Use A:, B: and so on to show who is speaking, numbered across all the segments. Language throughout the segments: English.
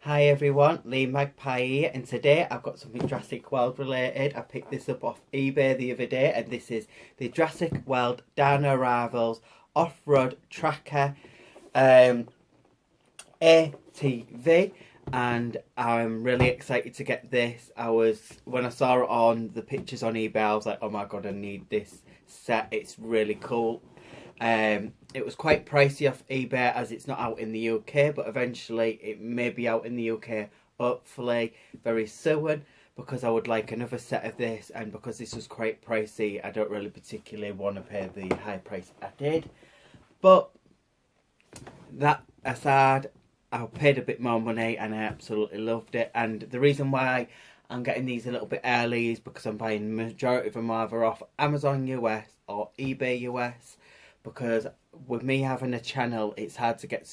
A: Hi everyone, Lee Magpie here, and today I've got something Jurassic World related. I picked this up off eBay the other day, and this is the Jurassic World Dino Rivals Off-Road Tracker ATV, and I'm really excited to get this. When I saw it on the pictures on eBay, I was like, oh my god, I need this set. It's really cool. It was quite pricey off eBay as it's not out in the UK, but eventually it may be out in the UK, hopefully very soon, because I would like another set of this, and because this was quite pricey, I don't really particularly want to pay the high price I did. But that aside, I paid a bit more money and I absolutely loved it. And the reason why I'm getting these a little bit early is because I'm buying the majority of them either off Amazon US or eBay US, because with me having a channel, it's hard to get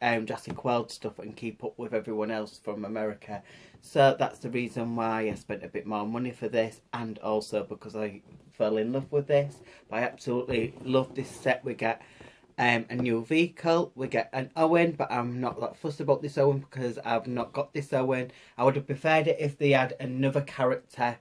A: Jurassic World stuff and keep up with everyone else from America. So that's the reason why I spent a bit more money for this, and also because I fell in love with this. But I absolutely love this set. We get a new vehicle, we get an Owen, but I'm not that fussed about this Owen because I've not got this Owen. I would have preferred it if they had another character,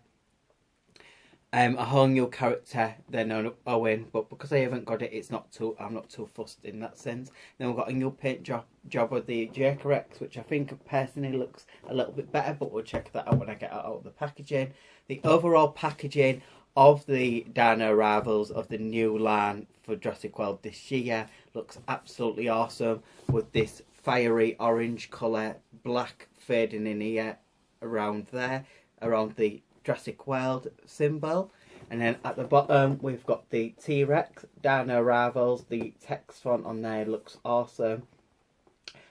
A: a whole new character than an Owen, but because I haven't got it, I'm not too fussed in that sense. Then we've got a new paint job with the Dracorex, which I think personally looks a little bit better, but we'll check that out when I get out of the packaging. The overall packaging of the Dino Rivals of the new line for Jurassic World this year looks absolutely awesome, with this fiery orange colour, black fading in here around the Jurassic World symbol. And then at the bottom we've got the T-Rex Dino Rivals. The text font on there looks awesome.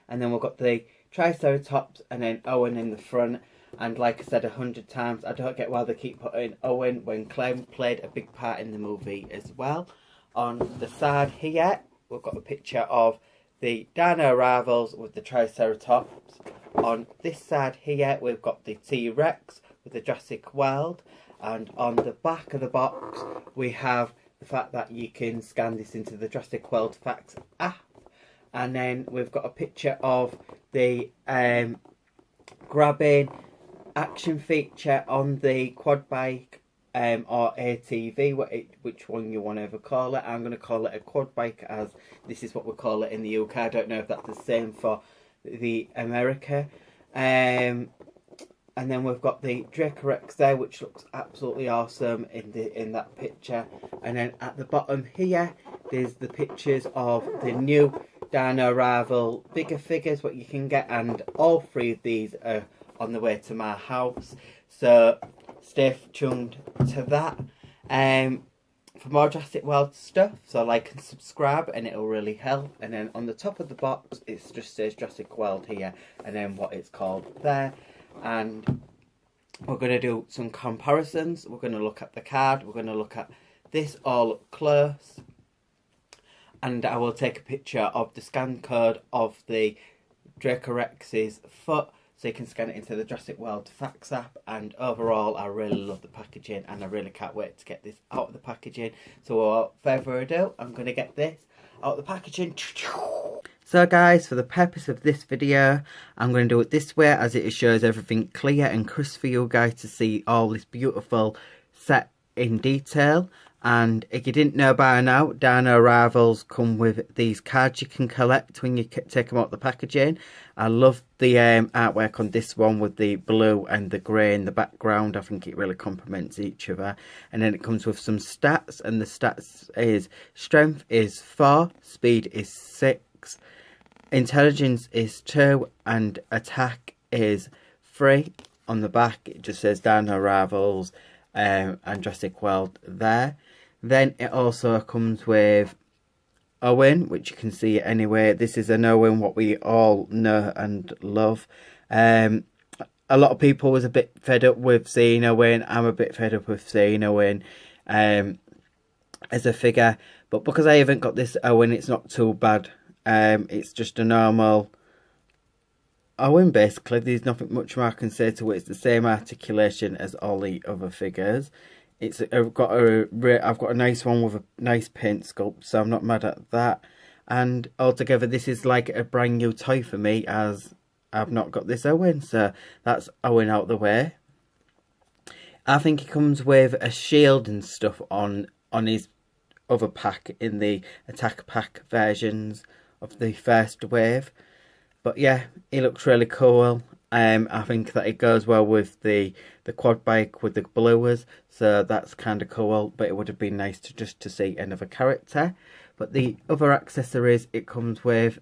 A: And then we've got the Triceratops and then Owen in the front. And like I said 100 times, I don't get why they keep putting Owen when Clem played a big part in the movie as well. On the side here we've got a picture of the Dino Rivals with the Triceratops. On this side here we've got the T-Rex with the Jurassic World, and on the back of the box we have the fact that you can scan this into the Jurassic World Facts app. And then we've got a picture of the grabbing action feature on the quad bike or ATV, which one you want to ever call it. I'm going to call it a quad bike, as this is what we call it in the UK. I don't know if that's the same for the America. And then we've got the Dracorex there, which looks absolutely awesome in that picture. And then at the bottom here, there's the pictures of the new Dino Rival bigger figures, what you can get. And all three of these are on the way to my house. So stay tuned to that. For more Jurassic World stuff, so like and subscribe, and it'll really help. And then on the top of the box, it just says Jurassic World here, and then what it's called there. And we're going to do some comparisons. We're going to look at the card. We're going to look at this all up close. And I will take a picture of the scan code of the Dracorex's foot, so you can scan it into the Jurassic World Facts app. And overall, I really love the packaging, and I really can't wait to get this out of the packaging. So without further ado, I'm going to get this out of the packaging. So guys, for the purpose of this video, I'm going to do it this way, as it shows everything clear and crisp for you guys to see all this beautiful set in detail. And if you didn't know by now, Dino Rivals come with these cards you can collect when you take them out the packaging. I love the artwork on this one with the blue and the grey in the background. I think it really complements each other. And then it comes with some stats, and the stats is strength is 4, speed is 6, intelligence is 2, and attack is 3. On the back it just says Dino Rivals and Jurassic World there. Then it also comes with Owen, which you can see anyway. This is an Owen what we all know and love. A lot of people was a bit fed up with seeing Owen. I'm a bit fed up with seeing Owen as a figure, but because I haven't got this Owen, it's not too bad. It's just a normal Owen basically. There's nothing much more I can say to it. It's the same articulation as all the other figures. I've got a nice one with a nice paint sculpt, so I'm not mad at that. And altogether, this is like a brand new toy for me, as I've not got this Owen, so that's Owen out the way. I think he comes with a shield and stuff on his other pack in the attack pack versions of the first wave. But yeah, he looks really cool. I think that it goes well with the quad bike with the blowers, so that's kind of cool. But it would have been nice to see another character. But the other accessories it comes with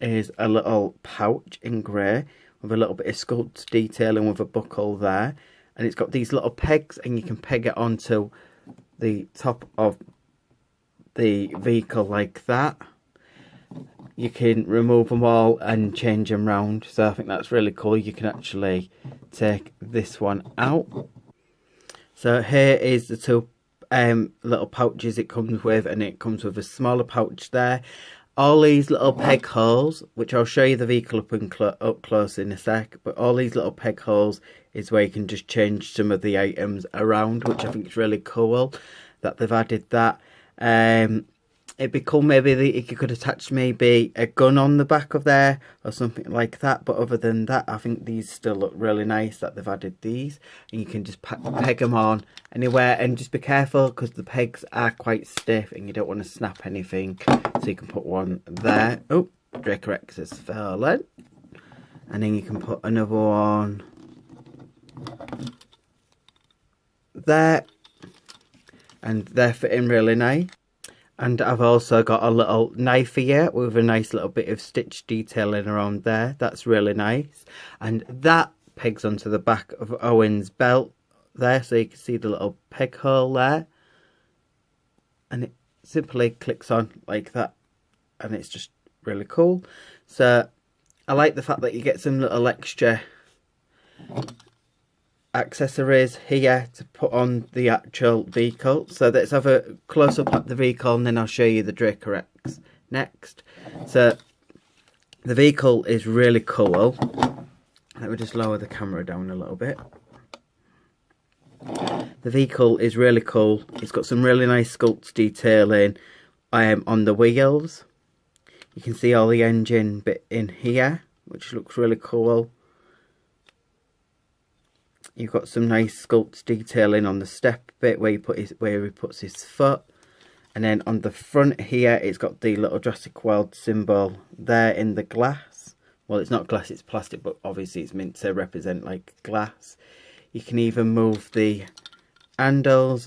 A: is a little pouch in grey with a little bit of sculpt detailing with a buckle there, and it's got these little pegs, and you can peg it onto the top of the vehicle like that. You can remove them all and change them round, so I think that's really cool. You can actually take this one out. So here is the two little pouches it comes with, and it comes with a smaller pouch there. All these little peg holes, which I'll show you the vehicle up close in a sec, but all these little peg holes is where you can just change some of the items around, which I think is really cool that they've added that. It'd be cool maybe that you could attach maybe a gun on the back of there or something like that, but other than that, I think these still look really nice that they've added these, and you can just peg them on anywhere, and just be careful because the pegs are quite stiff and you don't want to snap anything, so you can put one there. Oh, Dracorex has fallen, and then you can put another one there, and they're fitting really nice. And I've also got a little knife here with a nice little bit of stitch detailing around there. That's really nice. And that pegs onto the back of Owen's belt there, so you can see the little peg hole there. And it simply clicks on like that, and it's just really cool. So I like the fact that you get some little extra accessories here to put on the actual vehicle. So let's have a close up at the vehicle, and then I'll show you the Dracorex next. So the vehicle is really cool. Let me just lower the camera down a little bit. The vehicle is really cool. It's got some really nice sculpt detailing on the wheels. You can see all the engine bit in here, which looks really cool. You've got some nice sculpt detailing on the step bit where he puts his foot, and then on the front here it's got the little Jurassic World symbol there in the glass. Well, it's not glass, it's plastic, but obviously it's meant to represent like glass. You can even move the handles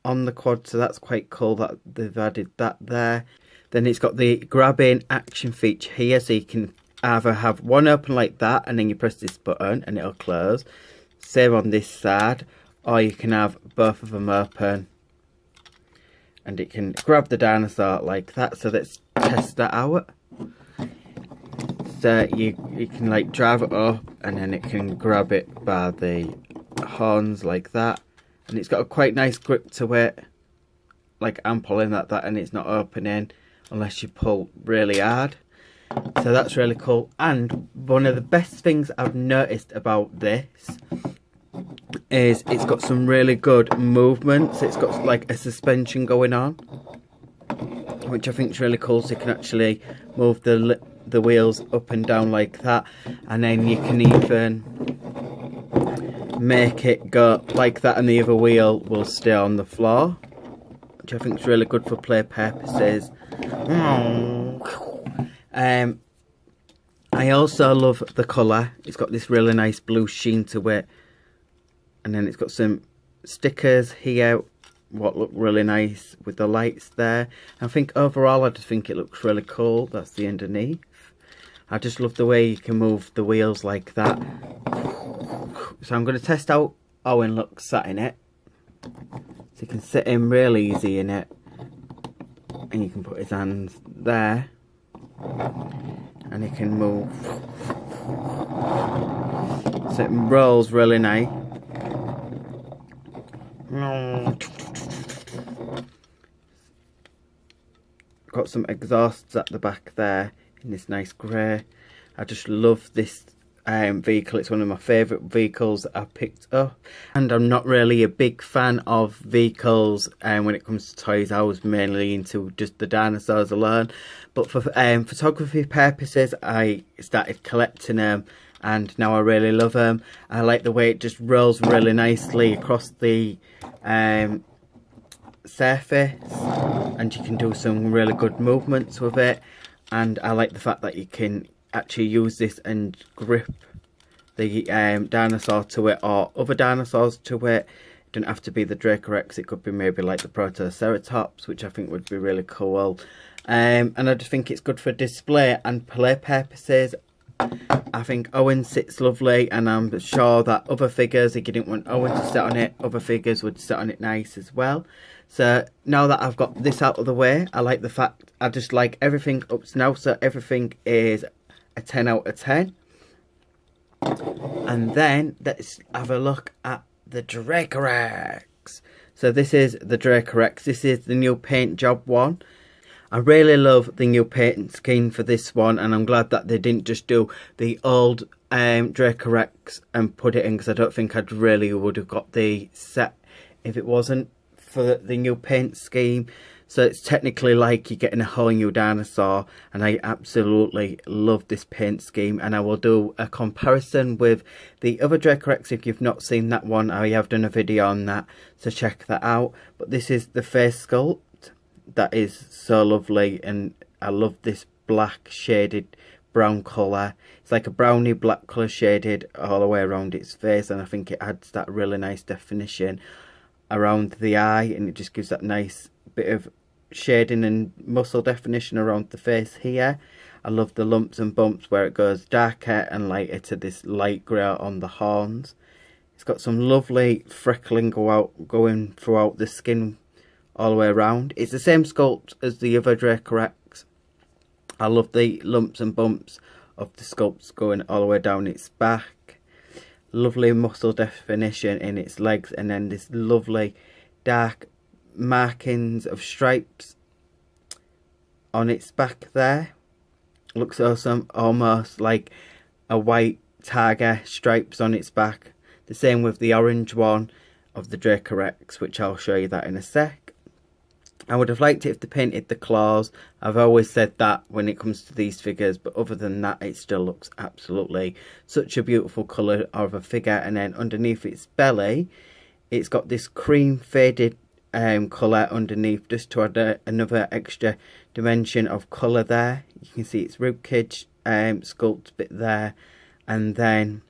A: on the quad, so that's quite cool that they've added that there. Then it's got the grabbing action feature here, so you can either have one open like that, and then you press this button and it'll close. Same on this side, or you can have both of them open and it can grab the dinosaur like that. So let's test that out. So you can like drive it up, and then it can grab it by the horns like that, and it's got a quite nice grip to it. Like I'm pulling at that and it's not opening unless you pull really hard. So that's really cool. And one of the best things I've noticed about this is it's got some really good movements. It's got like a suspension going on, which I think is really cool. So you can actually move the wheels up and down like that, and then you can even make it go like that, and the other wheel will stay on the floor, which I think is really good for play purposes. I also love the colour. It's got this really nice blue sheen to it, and then it's got some stickers here what look really nice with the lights there. I think overall I just think it looks really cool. That's the underneath. I just love the way you can move the wheels like that. So I'm going to test out Owen looks sat in it. So you can sit in real easy in it, and you can put his hands there, and he can move. So it rolls really nice. Got some exhausts at the back there in this nice grey. I just love this vehicle. It's one of my favourite vehicles that I've picked up, and I'm not really a big fan of vehicles when it comes to toys. I was mainly into just the dinosaurs alone, but for photography purposes I started collecting them, and now I really love them. I like the way it just rolls really nicely across the surface, and you can do some really good movements with it. And I like the fact that you can actually use this and grip the dinosaur to it, or other dinosaurs to it. It doesn't have to be the Dracorex, it could be maybe like the Protoceratops, which I think would be really cool. And I just think it's good for display and play purposes. I think Owen sits lovely, and I'm sure that other figures, if you didn't want Owen to sit on it, other figures would sit on it nice as well. So now that I've got this out of the way, I like the fact I just like everything up to now. So everything is a 10 out of 10. And then let's have a look at the Dracorex. So this is the Dracorex. This is the new paint job one. I really love the new paint scheme for this one, and I'm glad that they didn't just do the old Dracorex and put it in, because I don't think I'd really would have got the set if it wasn't for the new paint scheme. So it's technically like you're getting a whole new dinosaur, and I absolutely love this paint scheme. And I will do a comparison with the other Dracorex. If you've not seen that one, I have done a video on that, so check that out. But this is the face sculpt. That is so lovely, and I love this black shaded brown colour. It's like a browny black colour shaded all the way around its face, and I think it adds that really nice definition around the eye, and it just gives that nice bit of shading and muscle definition around the face here. I love the lumps and bumps where it goes darker and lighter to this light grey on the horns. It's got some lovely freckling going throughout the skin all the way around. It's the same sculpt as the other Dracorex. I love the lumps and bumps of the sculpts going all the way down its back. Lovely muscle definition in its legs, and then this lovely dark markings of stripes on its back there. Looks awesome, almost like a white tiger stripes on its back. The same with the orange one of the Dracorex, which I'll show you that in a sec. I would have liked it if they painted the claws. I've always said that when it comes to these figures, but other than that, it still looks absolutely such a beautiful colour of a figure. And then underneath its belly, it's got this cream faded colour underneath, just to add another extra dimension of colour there. You can see its ribcage sculpt bit there, and then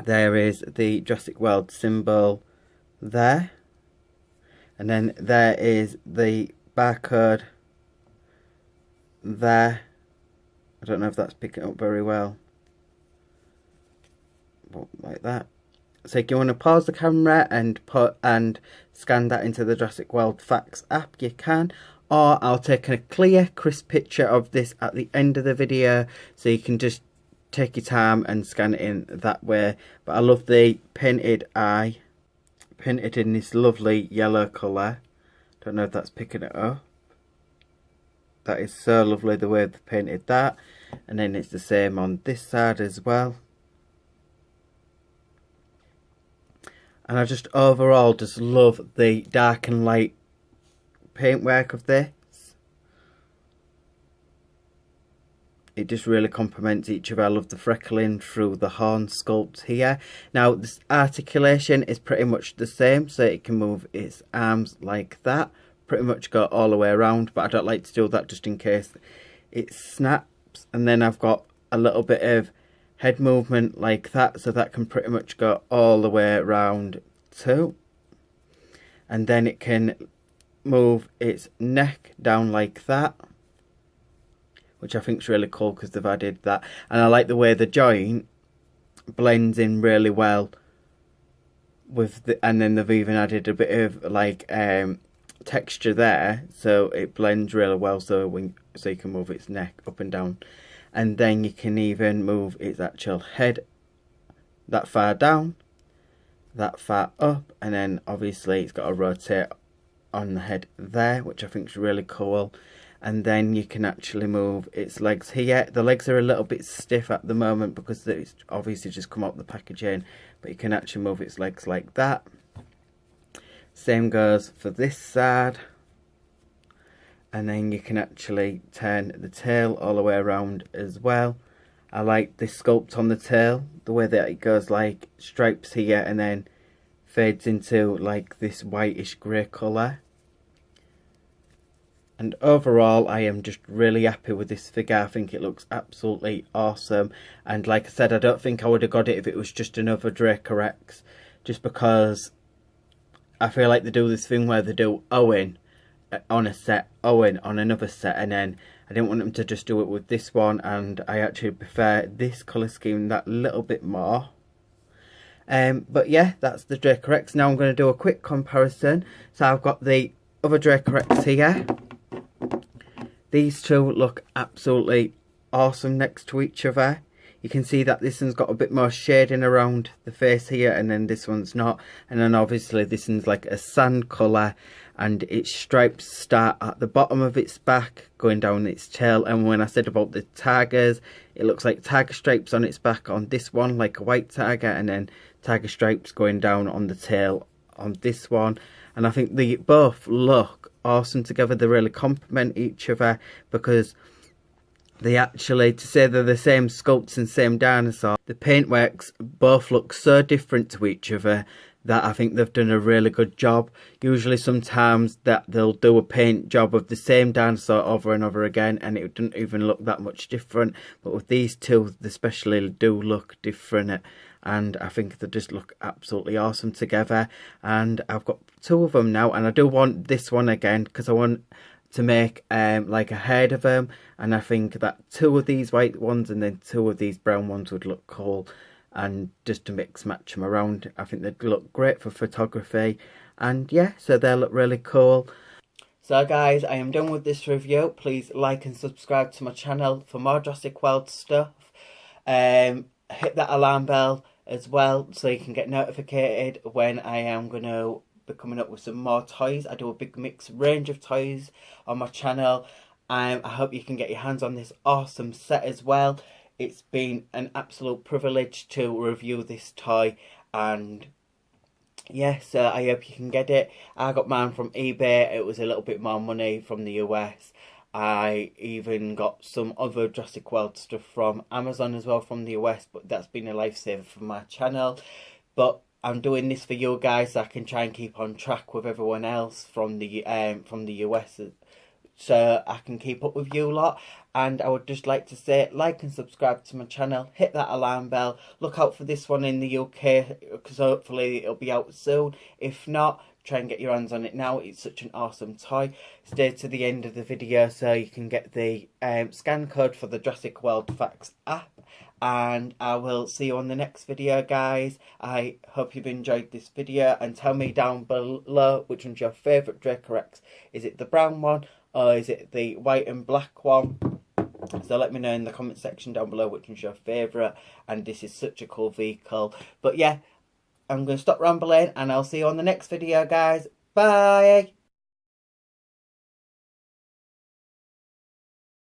A: there is the Jurassic World symbol there. And then there is the barcode there. I don't know if that's picking up very well, but like that. So if you want to pause the camera and scan that into the Jurassic World Facts app, you can. Or I'll take a clear, crisp picture of this at the end of the video, so you can just take your time and scan it in that way. But I love the painted eye, painted in this lovely yellow colour. Don't know if that's picking it up. That is so lovely the way they've painted that. And then it's the same on this side as well. And I just overall just love the dark and light paintwork of this. It just really complements each other. I love the freckling through the horn sculpt here. Now this articulation is pretty much the same, so it can move its arms like that, pretty much go all the way around, but I don't like to do that just in case it snaps. And then I've got a little bit of head movement like that, so that can pretty much go all the way around too. And then it can move its neck down like that, which I think is really cool because they've added that. And I like the way the joint blends in really well with the, and then they've even added a bit of like texture there, so it blends really well, so you can move its neck up and down. And then you can even move its actual head that far down, that far up, and then obviously it's got a rotate on the head there, which I think is really cool. and then you can actually move its legs here. The legs are a little bit stiff at the moment because it's obviously just come out the packaging, but you can actually move its legs like that. Same goes for this side, and then you can actually turn the tail all the way around as well. I like this sculpt on the tail, the way that it goes like stripes here and then fades into like this whitish grey colour. And overall, I am just really happy with this figure. I think it looks absolutely awesome. And like I said, I don't think I would have got it if it was just another Dracorex, just because I feel like they do this thing where they do Owen on a set, Owen on another set, and then I didn't want them to just do it with this one, and I actually prefer this colour scheme that little bit more. But yeah, that's the Dracorex. Now I'm going to do a quick comparison. So I've got the other Dracorex here. These two look absolutely awesome next to each other. You can see that this one's got a bit more shading around the face here, and then this one's not. And then obviously this one's like a sand colour, and its stripes start at the bottom of its back going down its tail. And when I said about the tigers, it looks like tiger stripes on its back on this one, like a white tiger, and then tiger stripes going down on the tail on this one. And I think they both look awesome together. They really complement each other, because they actually, to say they're the same sculpts and same dinosaur, the paintworks both look so different to each other that I think they've done a really good job. Usually sometimes that they'll do a paint job of the same dinosaur over and over again and it doesn't even look that much different, but with these two they especially do look different, and I think they just look absolutely awesome together. And I've got two of them now, and I do want this one again because I want to make like a head of them, and I think that two of these white ones and then two of these brown ones would look cool, and just to mix match them around, I think they'd look great for photography. And yeah, so they look really cool. So guys, I am done with this review. Please like and subscribe to my channel for more Jurassic World stuff. Hit that alarm bell as well so you can get notified when I am going to be coming up with some more toys. I do a big mix range of toys on my channel. I hope you can get your hands on this awesome set as well. It's been an absolute privilege to review this toy, and yes, I hope you can get it. I got mine from eBay. It was a little bit more money from the US. I even got some other Jurassic World stuff from Amazon as well from the US, but that's been a lifesaver for my channel. But I'm doing this for you guys so I can try and keep on track with everyone else from the US, so I can keep up with you lot. And I would just like to say, like and subscribe to my channel, hit that alarm bell, look out for this one in the UK because hopefully it'll be out soon. If not, try and get your hands on it now. It's such an awesome toy. Stay to the end of the video so you can get the scan code for the Jurassic World Facts app. And I will see you on the next video, guys. I hope you've enjoyed this video, and tell me down below which one's your favourite Dracorex. Is it the brown one or is it the white and black one? So let me know in the comment section down below which one's your favourite. And this is such a cool vehicle. But yeah, I'm going to stop rambling and I'll see you on the next video, guys. Bye!